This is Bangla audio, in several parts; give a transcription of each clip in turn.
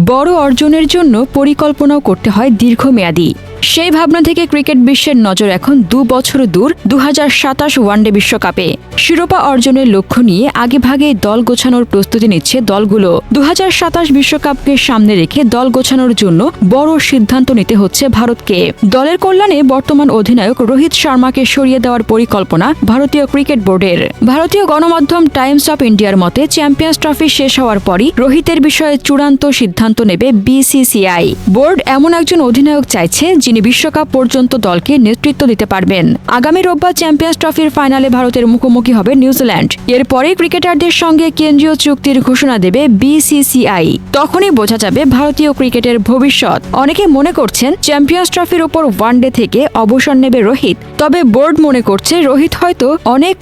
বড় অর্জনের জন্য পরিকল্পনাও করতে হয় দীর্ঘমেয়াদী। সেই ভাবনা থেকে ক্রিকেট বিশ্বের নজর এখন 2 বছর দূর 2027 ওয়ানডে বিশ্বকাপে। শিরোপা অর্জনের লক্ষ্য নিয়ে আগেভাগেই দল গোছানোর প্রস্তুতি নিচ্ছে দলগুলো। 2027 বিশ্বকাপকে সামনে রেখে দল গোছানোর জন্য বড় সিদ্ধান্ত নিতে হচ্ছে ভারতকে। দলের কল্যাণে বর্তমান অধিনায়ক রোহিত শর্মাকে সরিয়ে দেওয়ার পরিকল্পনা ভারতীয় ক্রিকেট বোর্ডের। ভারতীয় গণমাধ্যম টাইমস অফ ইন্ডিয়ার মতে চ্যাম্পিয়ন্স ট্রফি শেষ হওয়ার পরই রোহিতের বিষয়ে চূড়ান্ত সিদ্ধান্ত নেবে বিসিসিআই। বোর্ড এমন একজন অধিনায়ক চাইছে যিনি বিশ্বকাপ পর্যন্ত দলকে নেতৃত্ব দিতে পারবেন। আগামী রোববার চ্যাম্পিয়ন্স ট্রফির ফাইনালে ভারতের মুখোমুখি হবে নিউজিল্যান্ড। এরপরে ক্রিকেটারদের সঙ্গে কেন্দ্রীয় চুক্তির ঘোষণা দেবে বিসিসিআই। তখনই বোঝা যাবে ভারতীয় ক্রিকেটের ভবিষ্যৎ। অনেকে মনে করছেন চ্যাম্পিয়ন্স ট্রফির উপর ওয়ানডে থেকে অবসর নেবে রোহিত। তবে বোর্ড মনে করছে রোহিত হয়তো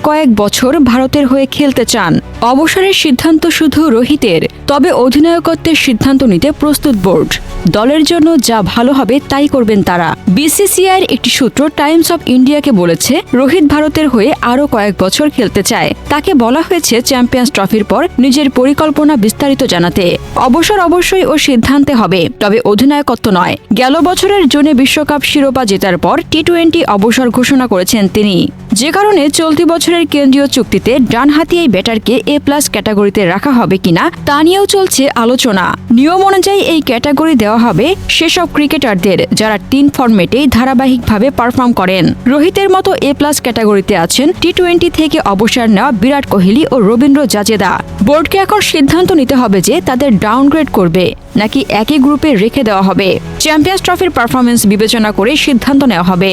কয়েক বছর ভারতের হয়ে খেলতে চান। অবসরের সিদ্ধান্ত শুধু রোহিতের, তবে অধিনায়কত্বের সিদ্ধান্ত নিতে প্রস্তুত বোর্ড। দলের জন্য যা ভালো হবে তাই করবেন তারা। বিসিসিআইয়ের একটি সূত্র টাইমস অফ ইন্ডিয়াকে বলেছে, রোহিত ভারতের হয়ে আরও কয়েক বছর খেলতে চায়। তাকে বলা হয়েছে চ্যাম্পিয়ন্স ট্রফির পর নিজের পরিকল্পনা বিস্তারিত জানাতে। অবসর অবশ্যই ও সিদ্ধান্তে হবে, তবে অধিনায়কত্ব নয়। গেল বছরের জুনে বিশ্বকাপ শিরোপা জেতার পর টি-20 অবসর ঘোষণা করেছেন তিনি, যে কারণে চলতি বছরের কেন্দ্রীয় চুক্তিতে ডানহাতি এই ব্যাটারকে এ+ ক্যাটাগরিতে রাখা হবে কিনা তা নিয়েও চলছে আলোচনা। নিয়ম অনুযায়ী এই ক্যাটাগরি দেওয়া হবে সেসব ক্রিকেটারদের যারা 3 ফরম্যাটেই ধারাবাহিকভাবে পারফর্ম করেন। রোহিতের মতো এ+ ক্যাটাগরিতে আছেন টি-20 থেকে অবসর নেওয়া বিরাট কোহলি ও রবীন্দ্র জাদেজা। বোর্ডকে এখন সিদ্ধান্ত নিতে হবে যে তাদের ডাউনগ্রেড করবে নাকি একই গ্রুপে রেখে দেওয়া হবে। চ্যাম্পিয়ন্স ট্রফির পারফরমেন্স বিবেচনা করে সিদ্ধান্ত নেওয়া হবে।